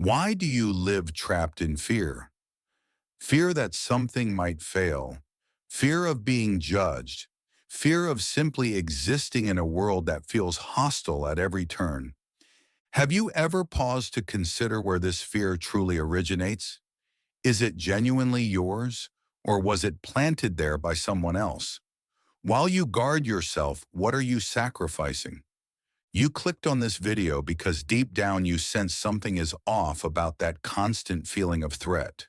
Why do you live trapped in fear? Fear that something might fail, fear of being judged, fear of simply existing in a world that feels hostile at every turn. Have you ever paused to consider where this fear truly originates? Is it genuinely yours, or was it planted there by someone else? While you guard yourself, what are you sacrificing? You clicked on this video because deep down you sense something is off about that constant feeling of threat.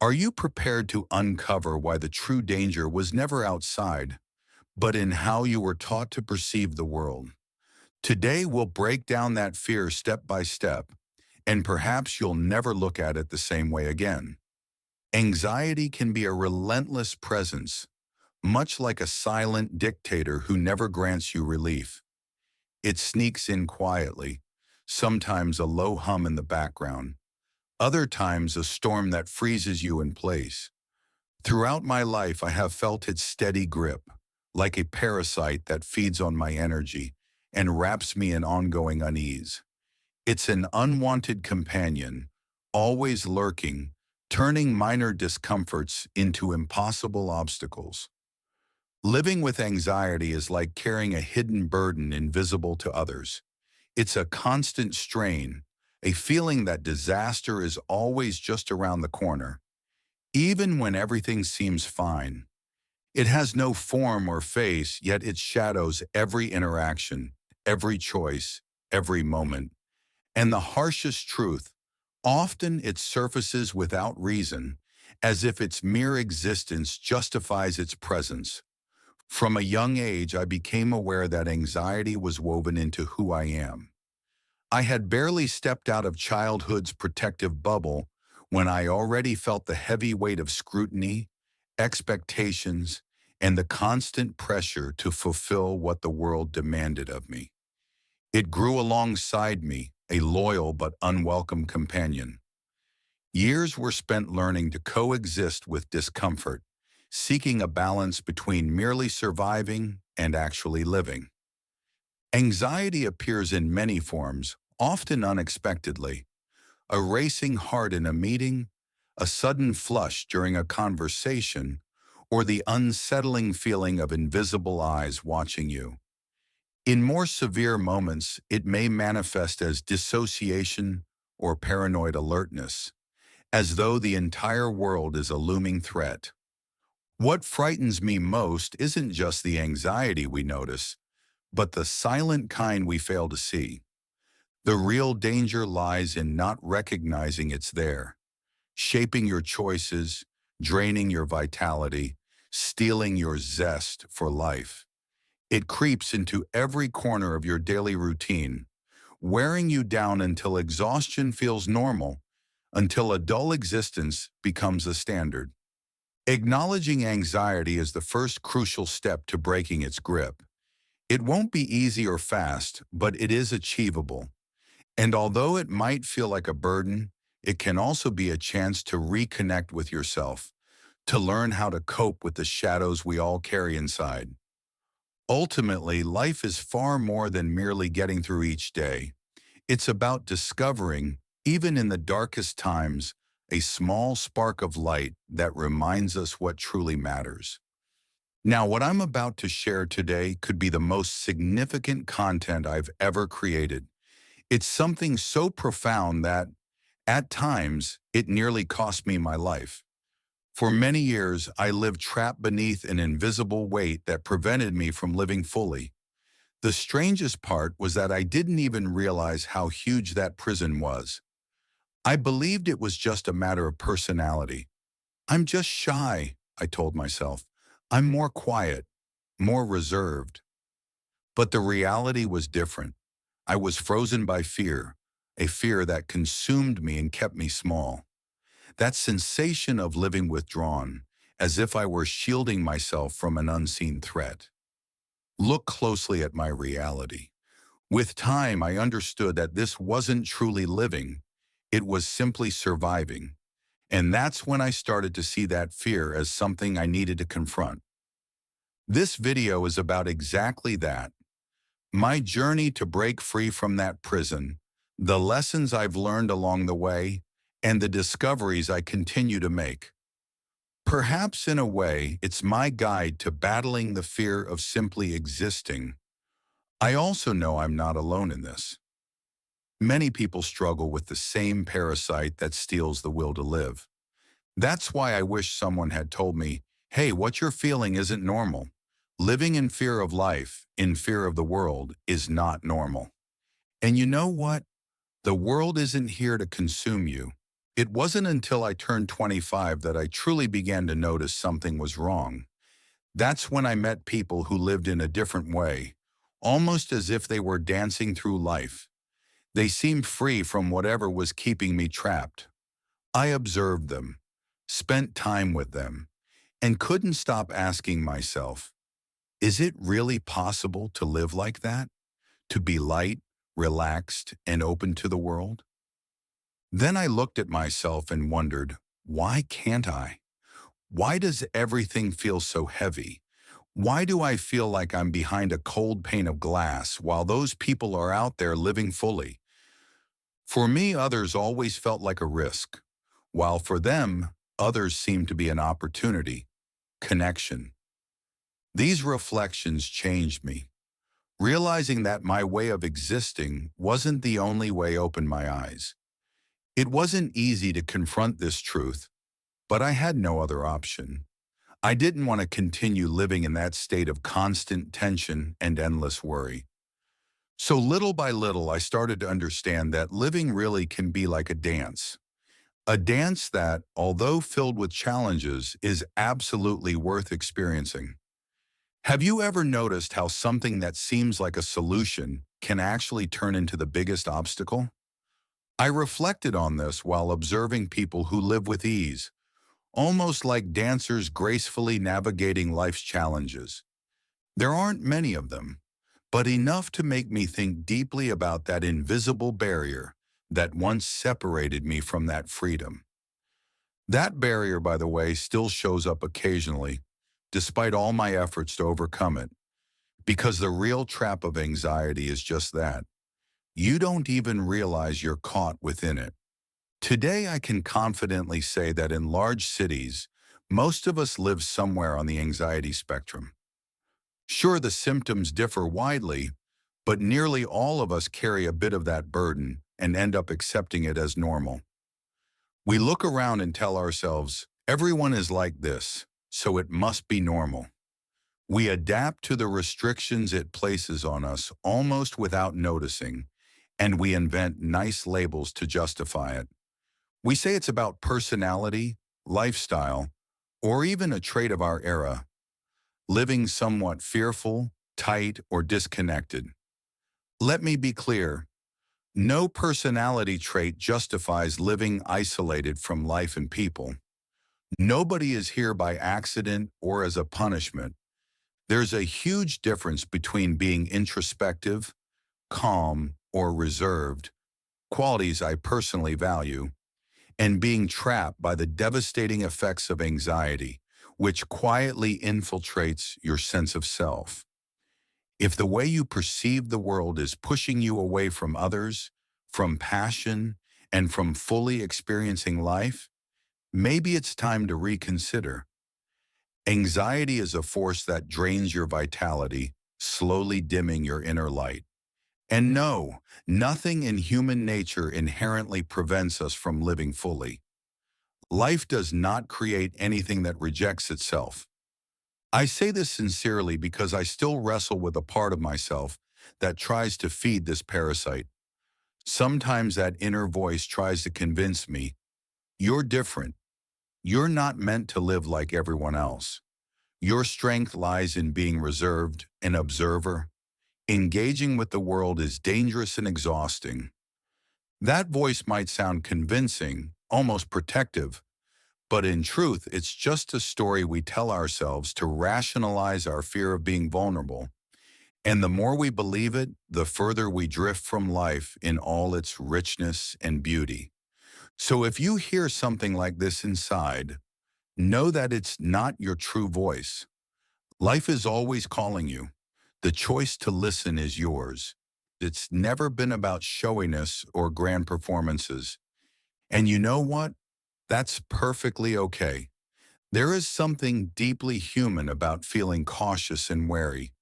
Are you prepared to uncover why the true danger was never outside, but in how you were taught to perceive the world? Today we'll break down that fear step by step, and perhaps you'll never look at it the same way again. Anxiety can be a relentless presence, much like a silent dictator who never grants you relief. It sneaks in quietly, sometimes a low hum in the background, other times a storm that freezes you in place. Throughout my life, I have felt its steady grip, like a parasite that feeds on my energy and wraps me in ongoing unease. It's an unwanted companion, always lurking, turning minor discomforts into impossible obstacles. Living with anxiety is like carrying a hidden burden invisible to others. It's a constant strain, a feeling that disaster is always just around the corner, even when everything seems fine. It has no form or face, yet it shadows every interaction, every choice, every moment. And the harshest truth, often it surfaces without reason, as if its mere existence justifies its presence. From a young age, I became aware that anxiety was woven into who I am. I had barely stepped out of childhood's protective bubble when I already felt the heavy weight of scrutiny, expectations, and the constant pressure to fulfill what the world demanded of me. It grew alongside me, a loyal but unwelcome companion. Years were spent learning to coexist with discomfort, seeking a balance between merely surviving and actually living. Anxiety appears in many forms, often unexpectedly. A racing heart in a meeting, a sudden flush during a conversation, or the unsettling feeling of invisible eyes watching you. In more severe moments, it may manifest as dissociation or paranoid alertness, as though the entire world is a looming threat. What frightens me most isn't just the anxiety we notice, but the silent kind we fail to see. The real danger lies in not recognizing it's there, shaping your choices, draining your vitality, stealing your zest for life. It creeps into every corner of your daily routine, wearing you down until exhaustion feels normal, until a dull existence becomes a standard. Acknowledging anxiety is the first crucial step to breaking its grip. It won't be easy or fast, but it is achievable. And although it might feel like a burden, it can also be a chance to reconnect with yourself, to learn how to cope with the shadows we all carry inside. Ultimately, life is far more than merely getting through each day. It's about discovering, even in the darkest times, a small spark of light that reminds us what truly matters. Now, what I'm about to share today could be the most significant content I've ever created. It's something so profound that, at times, it nearly cost me my life. For many years, I lived trapped beneath an invisible weight that prevented me from living fully. The strangest part was that I didn't even realize how huge that prison was. I believed it was just a matter of personality. I'm just shy, I told myself. I'm more quiet, more reserved. But the reality was different. I was frozen by fear, a fear that consumed me and kept me small. That sensation of living withdrawn, as if I were shielding myself from an unseen threat. Look closely at my reality. With time, I understood that this wasn't truly living. It was simply surviving. And that's when I started to see that fear as something I needed to confront. This video is about exactly that. My journey to break free from that prison, the lessons I've learned along the way, and the discoveries I continue to make. Perhaps in a way, it's my guide to battling the fear of simply existing. I also know I'm not alone in this. Many people struggle with the same parasite that steals the will to live. That's why I wish someone had told me, hey, what you're feeling isn't normal. Living in fear of life, in fear of the world, is not normal. And you know what? The world isn't here to consume you. It wasn't until I turned 25 that I truly began to notice something was wrong. That's when I met people who lived in a different way, almost as if they were dancing through life. They seemed free from whatever was keeping me trapped. I observed them, spent time with them, and couldn't stop asking myself, is it really possible to live like that? To be light, relaxed, and open to the world? Then I looked at myself and wondered, why can't I? Why does everything feel so heavy? Why do I feel like I'm behind a cold pane of glass while those people are out there living fully? For me, others always felt like a risk, while for them, others seemed to be an opportunity, connection. These reflections changed me. Realizing that my way of existing wasn't the only way opened my eyes. It wasn't easy to confront this truth, but I had no other option. I didn't want to continue living in that state of constant tension and endless worry. So little by little, I started to understand that living really can be like a dance. A dance that, although filled with challenges, is absolutely worth experiencing. Have you ever noticed how something that seems like a solution can actually turn into the biggest obstacle? I reflected on this while observing people who live with ease, almost like dancers gracefully navigating life's challenges. There aren't many of them, but enough to make me think deeply about that invisible barrier that once separated me from that freedom. That barrier, by the way, still shows up occasionally, despite all my efforts to overcome it, because the real trap of anxiety is just that. You don't even realize you're caught within it. Today, I can confidently say that in large cities, most of us live somewhere on the anxiety spectrum. Sure, the symptoms differ widely, but nearly all of us carry a bit of that burden and end up accepting it as normal. We look around and tell ourselves, everyone is like this, so it must be normal. We adapt to the restrictions it places on us almost without noticing, and we invent nice labels to justify it. We say it's about personality, lifestyle, or even a trait of our era, living somewhat fearful, tight, or disconnected. Let me be clear. No personality trait justifies living isolated from life and people. Nobody is here by accident or as a punishment. There's a huge difference between being introspective, calm, or reserved, qualities I personally value, and being trapped by the devastating effects of anxiety, which quietly infiltrates your sense of self. If the way you perceive the world is pushing you away from others, from passion, and from fully experiencing life, maybe it's time to reconsider. Anxiety is a force that drains your vitality, slowly dimming your inner light. And no, nothing in human nature inherently prevents us from living fully. Life does not create anything that rejects itself. I say this sincerely because I still wrestle with a part of myself that tries to feed this parasite. Sometimes that inner voice tries to convince me, you're different. You're not meant to live like everyone else. Your strength lies in being reserved, an observer. Engaging with the world is dangerous and exhausting. That voice might sound convincing, almost protective, but in truth, it's just a story we tell ourselves to rationalize our fear of being vulnerable. And the more we believe it, the further we drift from life in all its richness and beauty. So if you hear something like this inside, know that it's not your true voice. Life is always calling you. The choice to listen is yours. It's never been about showiness or grand performances. And you know what? That's perfectly okay. There is something deeply human about feeling cautious and wary,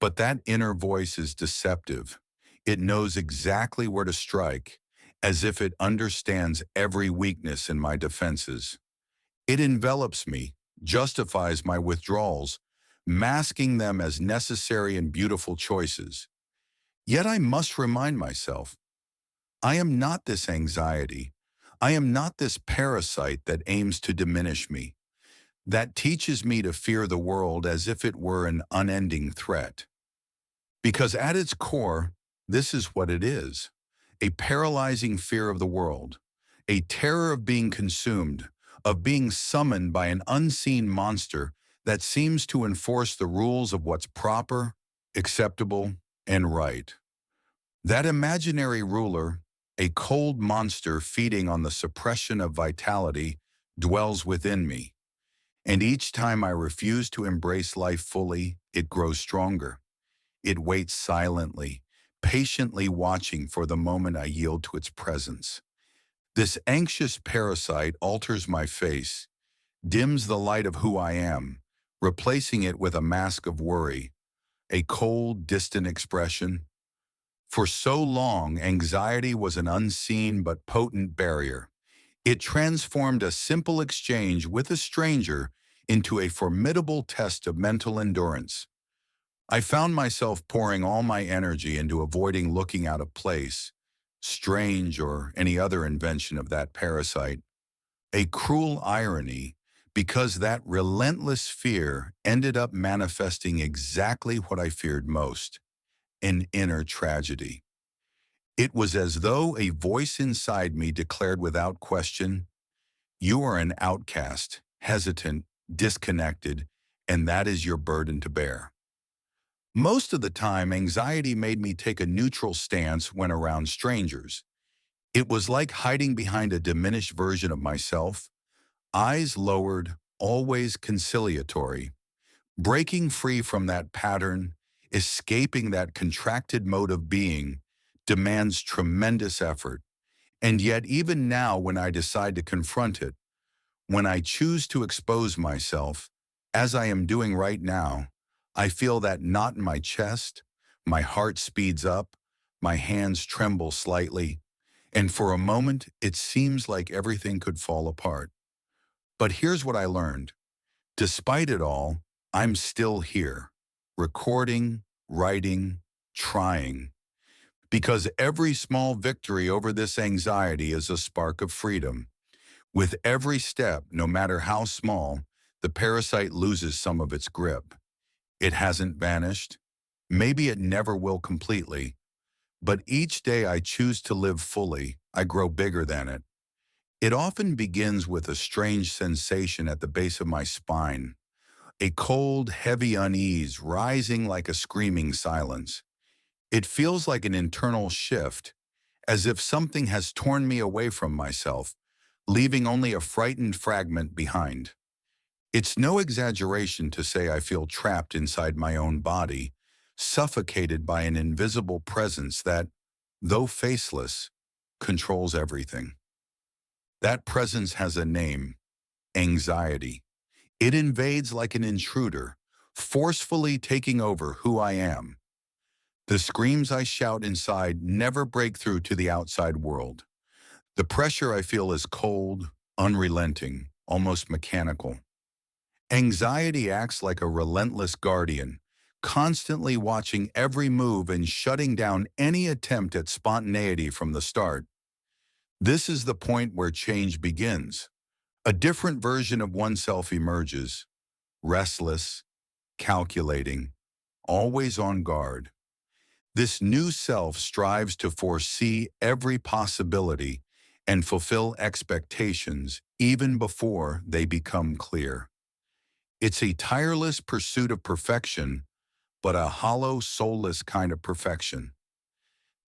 but that inner voice is deceptive. It knows exactly where to strike, as if it understands every weakness in my defenses. It envelops me, justifies my withdrawals, masking them as necessary and beautiful choices. Yet I must remind myself, I am not this anxiety. I am not this parasite that aims to diminish me, that teaches me to fear the world as if it were an unending threat. Because at its core, this is what it is: a paralyzing fear of the world, a terror of being consumed, of being summoned by an unseen monster that seems to enforce the rules of what's proper, acceptable, and right. That imaginary ruler, a cold monster feeding on the suppression of vitality, dwells within me. And each time I refuse to embrace life fully, it grows stronger. It waits silently, patiently watching for the moment I yield to its presence. This anxious parasite alters my face, dims the light of who I am, replacing it with a mask of worry, a cold, distant expression. For so long, anxiety was an unseen but potent barrier. It transformed a simple exchange with a stranger into a formidable test of mental endurance. I found myself pouring all my energy into avoiding looking out of place, strange, or any other invention of that parasite. A cruel irony, because that relentless fear ended up manifesting exactly what I feared most: an inner tragedy. It was as though a voice inside me declared without question, "You are an outcast, hesitant, disconnected, and that is your burden to bear." Most of the time, anxiety made me take a neutral stance when around strangers. It was like hiding behind a diminished version of myself, eyes lowered, always conciliatory. Breaking free from that pattern, escaping that contracted mode of being, demands tremendous effort. And yet, even now, when I decide to confront it, when I choose to expose myself, as I am doing right now, I feel that knot in my chest, my heart speeds up, my hands tremble slightly, and for a moment it seems like everything could fall apart. But here's what I learned. Despite it all, I'm still here, recording, writing, trying, because every small victory over this anxiety is a spark of freedom. With every step, no matter how small, the parasite loses some of its grip. It hasn't vanished. Maybe it never will completely. But each day I choose to live fully, I grow bigger than it. It often begins with a strange sensation at the base of my spine, a cold, heavy unease rising like a screaming silence. It feels like an internal shift, as if something has torn me away from myself, leaving only a frightened fragment behind. It's no exaggeration to say I feel trapped inside my own body, suffocated by an invisible presence that, though faceless, controls everything. That presence has a name: anxiety. It invades like an intruder, forcefully taking over who I am. The screams I shout inside never break through to the outside world. The pressure I feel is cold, unrelenting, almost mechanical. Anxiety acts like a relentless guardian, constantly watching every move and shutting down any attempt at spontaneity from the start. This is the point where change begins. A different version of oneself emerges, restless, calculating, always on guard. This new self strives to foresee every possibility and fulfill expectations even before they become clear. It's a tireless pursuit of perfection, but a hollow, soulless kind of perfection.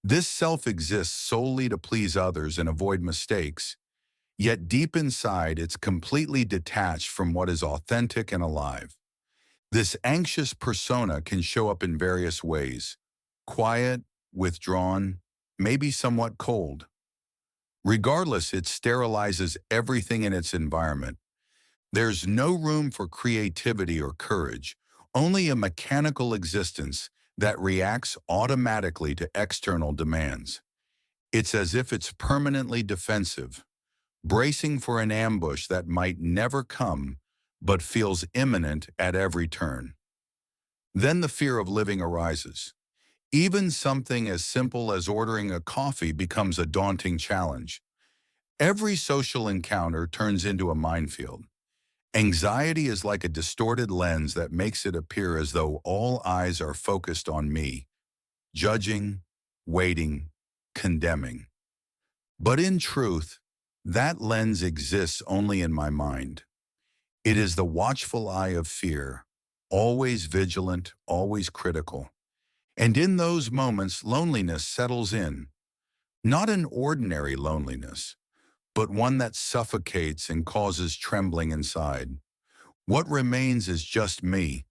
This self exists solely to please others and avoid mistakes, yet deep inside it's completely detached from what is authentic and alive. This anxious persona can show up in various ways: quiet, withdrawn, maybe somewhat cold. Regardless, it sterilizes everything in its environment. There's no room for creativity or courage, only a mechanical existence that reacts automatically to external demands. It's as if it's permanently defensive, bracing for an ambush that might never come, but feels imminent at every turn. Then the fear of living arises. Even something as simple as ordering a coffee becomes a daunting challenge. Every social encounter turns into a minefield. Anxiety is like a distorted lens that makes it appear as though all eyes are focused on me, judging, waiting, condemning. But in truth, that lens exists only in my mind. It is the watchful eye of fear, always vigilant, always critical. And in those moments, loneliness settles in, not an ordinary loneliness, but one that suffocates and causes trembling inside. What remains is just me,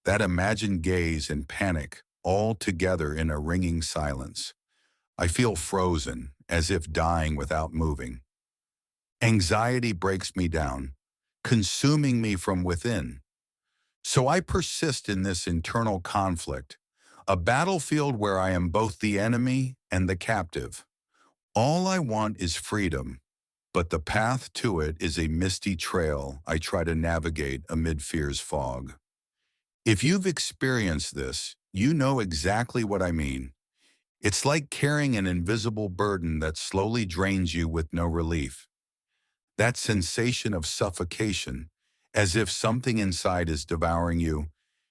that imagined gaze and panic, all together in a ringing silence. I feel frozen, as if dying without moving. Anxiety breaks me down, consuming me from within. So I persist in this internal conflict, a battlefield where I am both the enemy and the captive. All I want is freedom, but the path to it is a misty trail I try to navigate amid fear's fog. If you've experienced this, you know exactly what I mean. It's like carrying an invisible burden that slowly drains you with no relief. That sensation of suffocation, as if something inside is devouring you,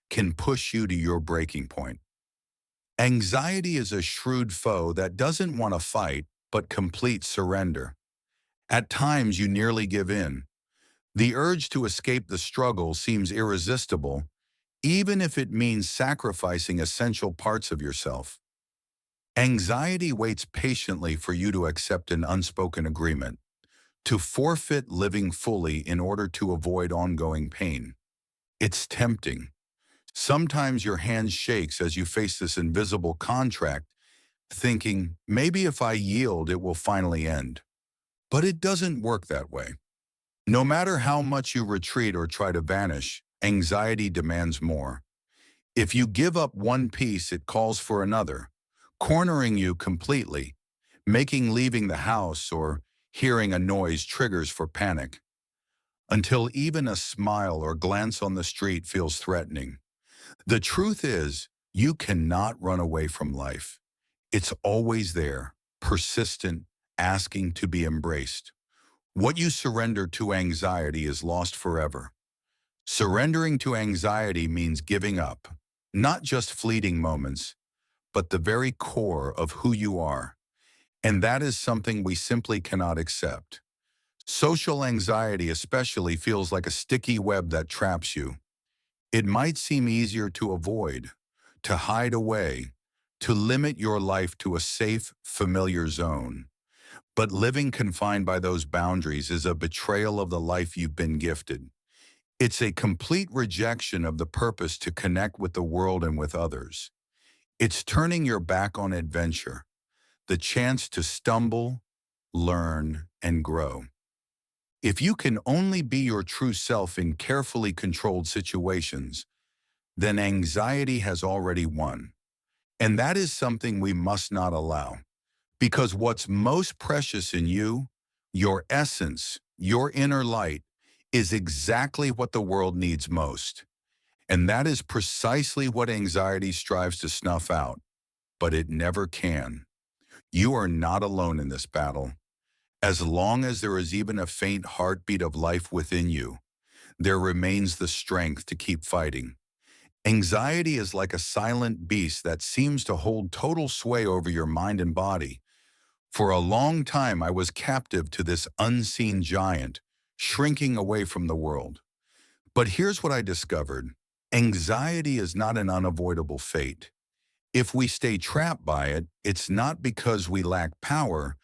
can push you to your breaking point. Anxiety is a shrewd foe that doesn't want to fight, but complete surrender. At times you nearly give in. The urge to escape the struggle seems irresistible, even if it means sacrificing essential parts of yourself. Anxiety waits patiently for you to accept an unspoken agreement, to forfeit living fully in order to avoid ongoing pain. It's tempting. Sometimes your hand shakes as you face this invisible contract, thinking, maybe if I yield, it will finally end. But it doesn't work that way. No matter how much you retreat or try to vanish, anxiety demands more. If you give up one piece, it calls for another, cornering you completely, making leaving the house or hearing a noise triggers for panic, until even a smile or glance on the street feels threatening. The truth is, you cannot run away from life. It's always there, persistent, asking to be embraced. What you surrender to anxiety is lost forever. Surrendering to anxiety means giving up, not just fleeting moments, but the very core of who you are. And that is something we simply cannot accept. Social anxiety especially feels like a sticky web that traps you. It might seem easier to avoid, to hide away, to limit your life to a safe, familiar zone. But living confined by those boundaries is a betrayal of the life you've been gifted. It's a complete rejection of the purpose to connect with the world and with others. It's turning your back on adventure, the chance to stumble, learn, and grow. If you can only be your true self in carefully controlled situations, then anxiety has already won. And that is something we must not allow. Because what's most precious in you, your essence, your inner light, is exactly what the world needs most. And that is precisely what anxiety strives to snuff out, but it never can. You are not alone in this battle. As long as there is even a faint heartbeat of life within you, there remains the strength to keep fighting. Anxiety is like a silent beast that seems to hold total sway over your mind and body. For a long time, I was captive to this unseen giant, shrinking away from the world. But here's what I discovered. Anxiety is not an unavoidable fate. If we stay trapped by it, it's not because we lack power,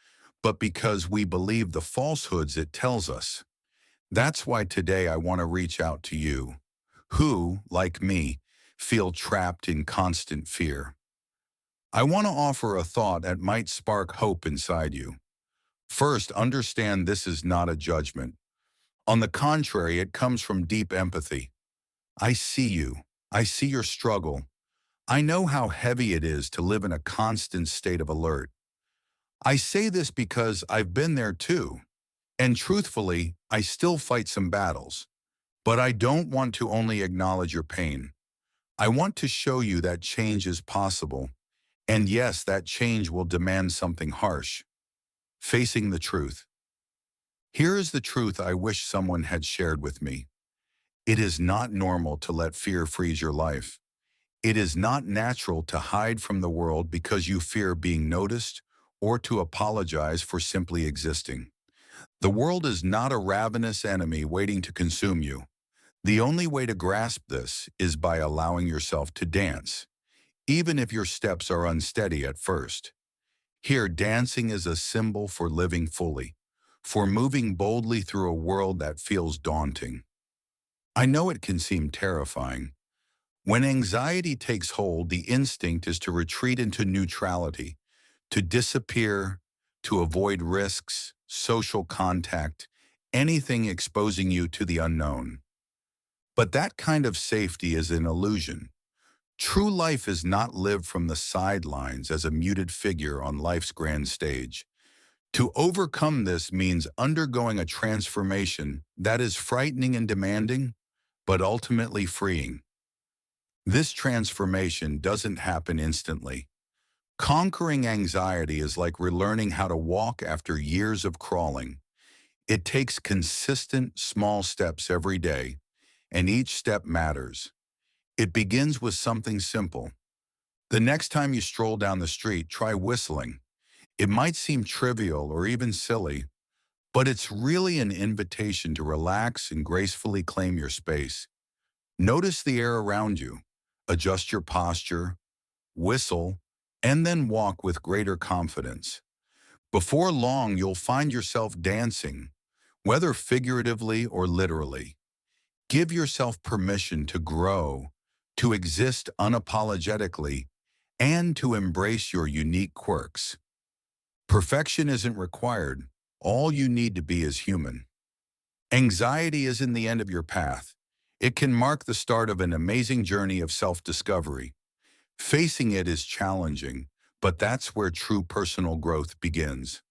but because we believe the falsehoods it tells us. That's why today I want to reach out to you, who, like me, feel trapped in constant fear. I want to offer a thought that might spark hope inside you. First, understand this is not a judgment. On the contrary, it comes from deep empathy. I see you. I see your struggle. I know how heavy it is to live in a constant state of alert. I say this because I've been there too. And truthfully, I still fight some battles. But I don't want to only acknowledge your pain. I want to show you that change is possible. And yes, that change will demand something harsh. Facing the truth. Here is the truth I wish someone had shared with me. It is not normal to let fear freeze your life. It is not natural to hide from the world because you fear being noticed or to apologize for simply existing. The world is not a ravenous enemy waiting to consume you. The only way to grasp this is by allowing yourself to dance, even if your steps are unsteady at first. Here, dancing is a symbol for living fully, for moving boldly through a world that feels daunting. I know it can seem terrifying. When anxiety takes hold, the instinct is to retreat into neutrality, to disappear, to avoid risks, social contact, anything exposing you to the unknown. But that kind of safety is an illusion. True life is not lived from the sidelines as a muted figure on life's grand stage. To overcome this means undergoing a transformation that is frightening and demanding, but ultimately freeing. This transformation doesn't happen instantly. Conquering anxiety is like relearning how to walk after years of crawling. It takes consistent, small steps every day, and each step matters. It begins with something simple. The next time you stroll down the street, try whistling. It might seem trivial or even silly, but it's really an invitation to relax and gracefully claim your space. Notice the air around you, adjust your posture, whistle, and then walk with greater confidence. Before long, you'll find yourself dancing, whether figuratively or literally. Give yourself permission to grow, to exist unapologetically, and to embrace your unique quirks. Perfection isn't required. All you need to be is human. Anxiety isn't the end of your path. It can mark the start of an amazing journey of self-discovery. Facing it is challenging, but that's where true personal growth begins.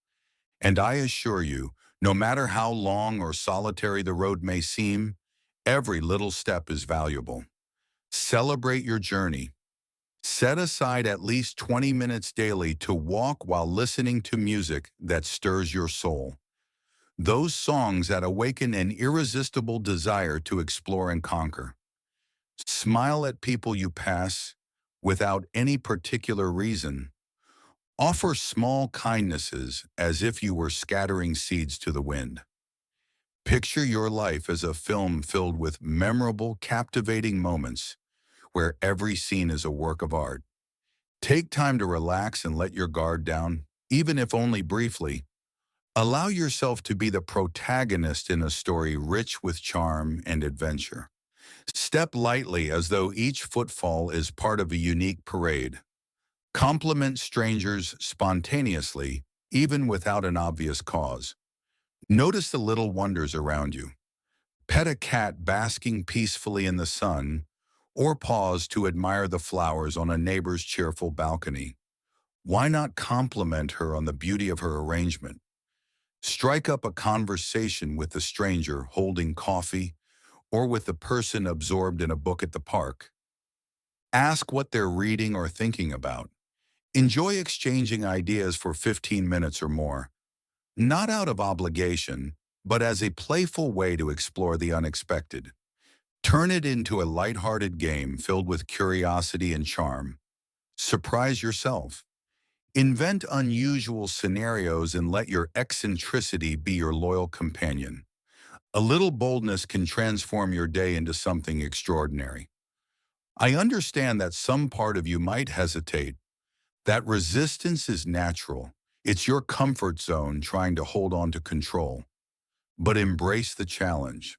And I assure you, no matter how long or solitary the road may seem, every little step is valuable. Celebrate your journey. Set aside at least 20 minutes daily to walk while listening to music that stirs your soul. Those songs that awaken an irresistible desire to explore and conquer. Smile at people you pass without any particular reason. Offer small kindnesses as if you were scattering seeds to the wind. Picture your life as a film filled with memorable, captivating moments where every scene is a work of art. Take time to relax and let your guard down, even if only briefly. Allow yourself to be the protagonist in a story rich with charm and adventure. Step lightly as though each footfall is part of a unique parade. Compliment strangers spontaneously, even without an obvious cause. Notice the little wonders around you. Pet a cat basking peacefully in the sun, or pause to admire the flowers on a neighbor's cheerful balcony. Why not compliment her on the beauty of her arrangement? Strike up a conversation with the stranger holding coffee or with the person absorbed in a book at the park. Ask what they're reading or thinking about. Enjoy exchanging ideas for 15 minutes or more, not out of obligation, but as a playful way to explore the unexpected. Turn it into a lighthearted game filled with curiosity and charm. Surprise yourself. Invent unusual scenarios and let your eccentricity be your loyal companion. A little boldness can transform your day into something extraordinary. I understand that some part of you might hesitate. That resistance is natural. It's your comfort zone trying to hold on to control. But embrace the challenge.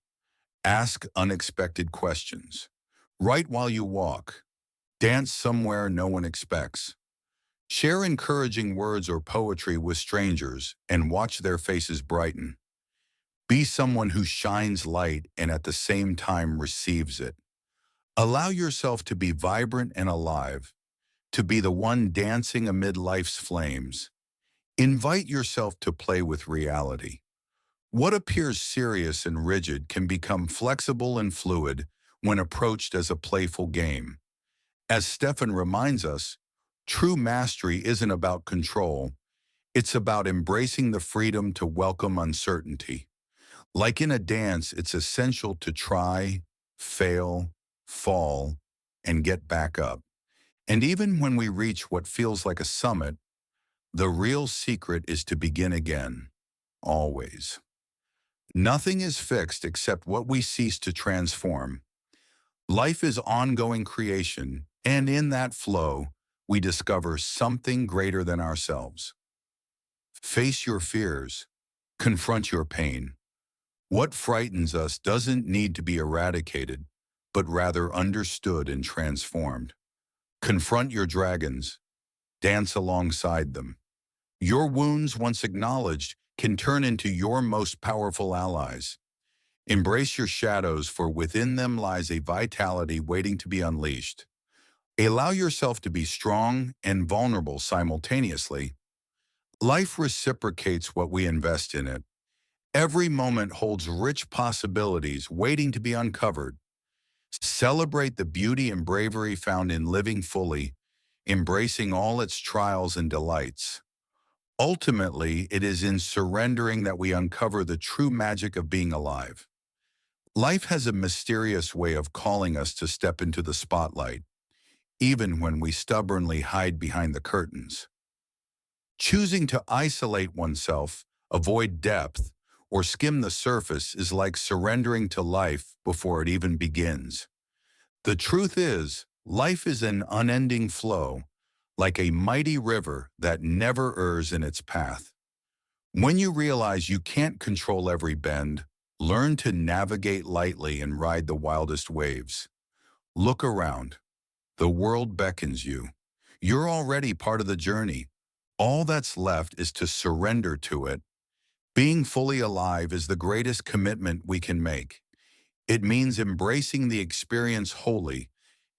Ask unexpected questions. Write while you walk. Dance somewhere no one expects. Share encouraging words or poetry with strangers and watch their faces brighten. Be someone who shines light and at the same time receives it. Allow yourself to be vibrant and alive, to be the one dancing amid life's flames. Invite yourself to play with reality. What appears serious and rigid can become flexible and fluid when approached as a playful game. As Stefan reminds us, true mastery isn't about control, it's about embracing the freedom to welcome uncertainty. Like in a dance, it's essential to try, fail, fall, and get back up. And even when we reach what feels like a summit, the real secret is to begin again, always. Nothing is fixed except what we cease to transform. Life is ongoing creation, and in that flow, we discover something greater than ourselves. Face your fears, confront your pain. What frightens us doesn't need to be eradicated, but rather understood and transformed. Confront your dragons, dance alongside them. Your wounds, once acknowledged, can turn into your most powerful allies. Embrace your shadows, for within them lies a vitality waiting to be unleashed. Allow yourself to be strong and vulnerable simultaneously. Life reciprocates what we invest in it. Every moment holds rich possibilities waiting to be uncovered. Celebrate the beauty and bravery found in living fully, embracing all its trials and delights. Ultimately, it is in surrendering that we uncover the true magic of being alive. Life has a mysterious way of calling us to step into the spotlight, even when we stubbornly hide behind the curtains. Choosing to isolate oneself, avoid depth, or skim the surface is like surrendering to life before it even begins. The truth is, life is an unending flow, like a mighty river that never errs in its path. When you realize you can't control every bend, learn to navigate lightly and ride the wildest waves. Look around. The world beckons you. You're already part of the journey. All that's left is to surrender to it. Being fully alive is the greatest commitment we can make. It means embracing the experience wholly,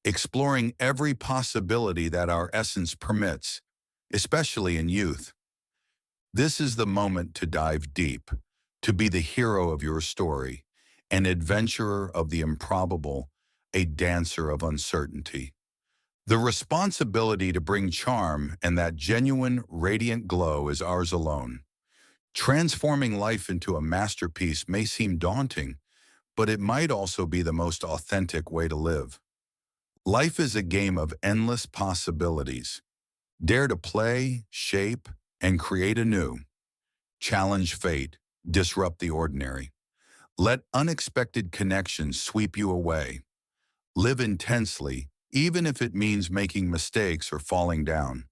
exploring every possibility that our essence permits, especially in youth. This is the moment to dive deep, to be the hero of your story, an adventurer of the improbable, a dancer of uncertainty. The responsibility to bring charm and that genuine, radiant glow is ours alone. Transforming life into a masterpiece may seem daunting, but it might also be the most authentic way to live. Life is a game of endless possibilities. Dare to play, shape, and create anew. Challenge fate, disrupt the ordinary. Let unexpected connections sweep you away. Live intensely, even if it means making mistakes or falling down.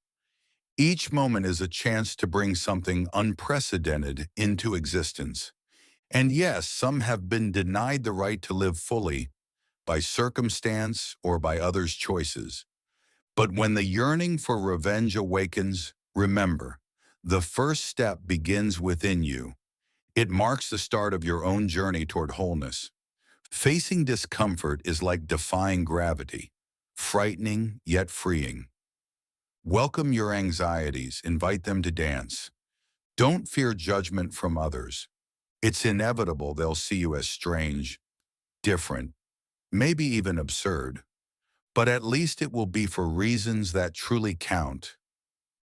Each moment is a chance to bring something unprecedented into existence. And yes, some have been denied the right to live fully by circumstance or by others' choices. But when the yearning for revenge awakens, remember, the first step begins within you. It marks the start of your own journey toward wholeness. Facing discomfort is like defying gravity, frightening yet freeing. Welcome your anxieties, invite them to dance. Don't fear judgment from others. It's inevitable they'll see you as strange, different, maybe even absurd. But at least it will be for reasons that truly count.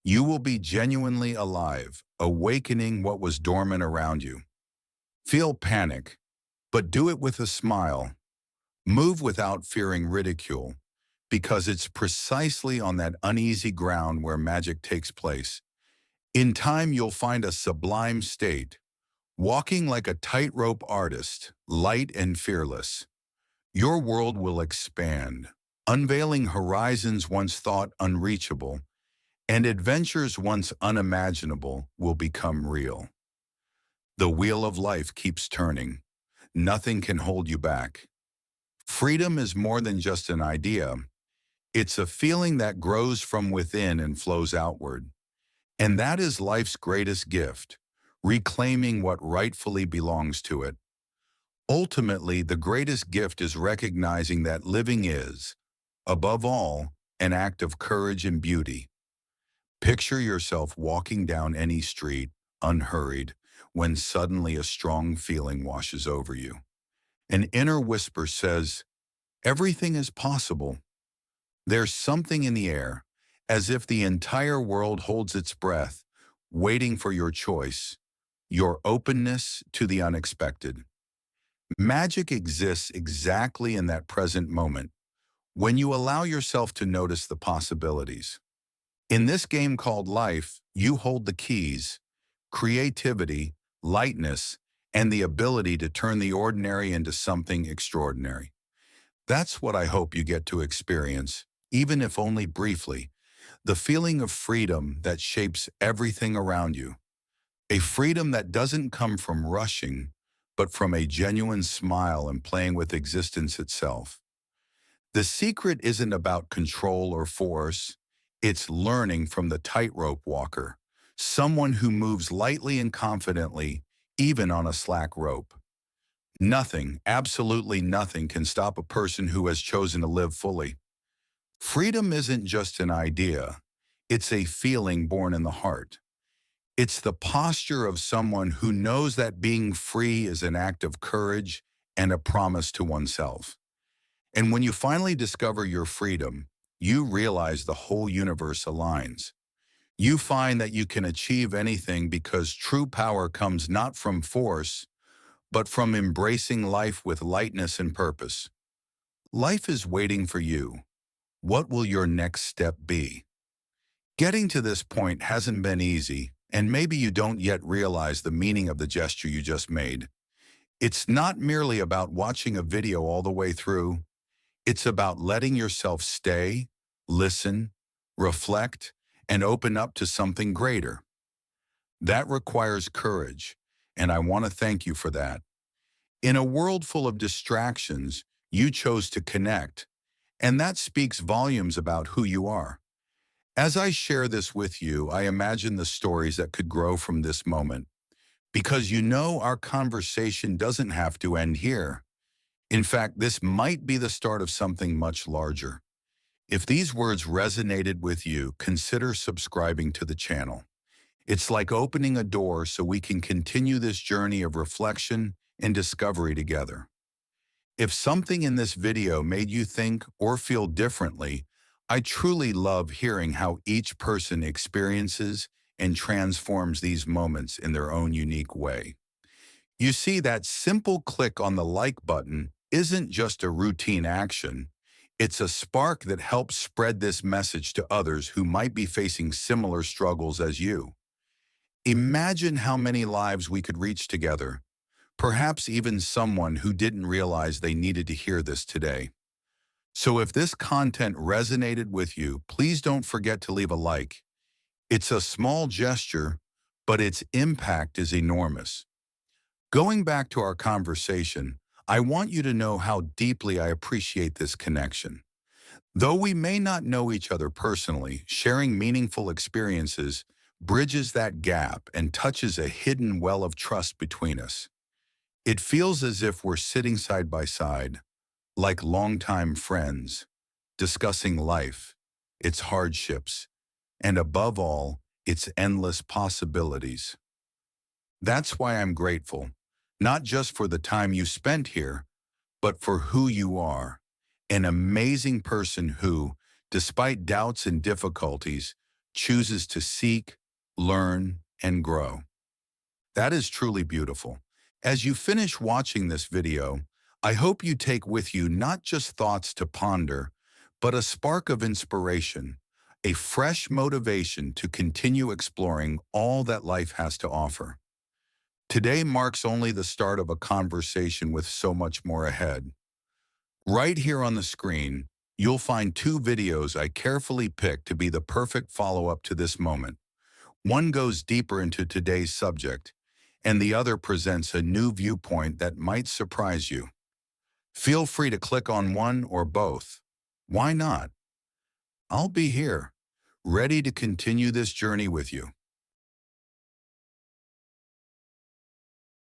You will be genuinely alive, awakening what was dormant around you. Feel panic, but do it with a smile. Move without fearing ridicule, because it's precisely on that uneasy ground where magic takes place. In time, you'll find a sublime state, walking like a tightrope artist, light and fearless. Your world will expand, unveiling horizons once thought unreachable, and adventures once unimaginable will become real. The wheel of life keeps turning. Nothing can hold you back. Freedom is more than just an idea. It's a feeling that grows from within and flows outward. And that is life's greatest gift, reclaiming what rightfully belongs to it. Ultimately, the greatest gift is recognizing that living is, above all, an act of courage and beauty. Picture yourself walking down any street, unhurried, when suddenly a strong feeling washes over you. An inner whisper says, everything is possible. There's something in the air, as if the entire world holds its breath, waiting for your choice, your openness to the unexpected. Magic exists exactly in that present moment, when you allow yourself to notice the possibilities. In this game called life, you hold the keys: creativity, lightness, and the ability to turn the ordinary into something extraordinary. That's what I hope you get to experience, even if only briefly, the feeling of freedom that shapes everything around you. A freedom that doesn't come from rushing, but from a genuine smile and playing with existence itself. The secret isn't about control or force, it's learning from the tightrope walker, someone who moves lightly and confidently, even on a slack rope. Nothing, absolutely nothing, can stop a person who has chosen to live fully. Freedom isn't just an idea, it's a feeling born in the heart. It's the posture of someone who knows that being free is an act of courage and a promise to oneself. And when you finally discover your freedom, you realize the whole universe aligns. You find that you can achieve anything because true power comes not from force, but from embracing life with lightness and purpose. Life is waiting for you. What will your next step be? Getting to this point hasn't been easy, and maybe you don't yet realize the meaning of the gesture you just made. It's not merely about watching a video all the way through. It's about letting yourself stay, listen, reflect, and open up to something greater. That requires courage, and I want to thank you for that. In a world full of distractions, you chose to connect, and that speaks volumes about who you are. As I share this with you, I imagine the stories that could grow from this moment, because you know our conversation doesn't have to end here. In fact, this might be the start of something much larger. If these words resonated with you, consider subscribing to the channel. It's like opening a door so we can continue this journey of reflection and discovery together. If something in this video made you think or feel differently, I truly love hearing how each person experiences and transforms these moments in their own unique way. You see, that simple click on the like button isn't just a routine action. It's a spark that helps spread this message to others who might be facing similar struggles as you. Imagine how many lives we could reach together, perhaps even someone who didn't realize they needed to hear this today. So if this content resonated with you, please don't forget to leave a like. It's a small gesture, but its impact is enormous. Going back to our conversation, I want you to know how deeply I appreciate this connection. Though we may not know each other personally, sharing meaningful experiences bridges that gap and touches a hidden well of trust between us. It feels as if we're sitting side by side, like longtime friends, discussing life, its hardships, and above all, its endless possibilities. That's why I'm grateful, not just for the time you spent here, but for who you are, an amazing person who, despite doubts and difficulties, chooses to seek, learn, and grow. That is truly beautiful. As you finish watching this video, I hope you take with you not just thoughts to ponder, but a spark of inspiration, a fresh motivation to continue exploring all that life has to offer. Today marks only the start of a conversation with so much more ahead. Right here on the screen, you'll find two videos I carefully picked to be the perfect follow-up to this moment. One goes deeper into today's subject, and the other presents a new viewpoint that might surprise you. Feel free to click on one or both. Why not? I'll be here, ready to continue this journey with you.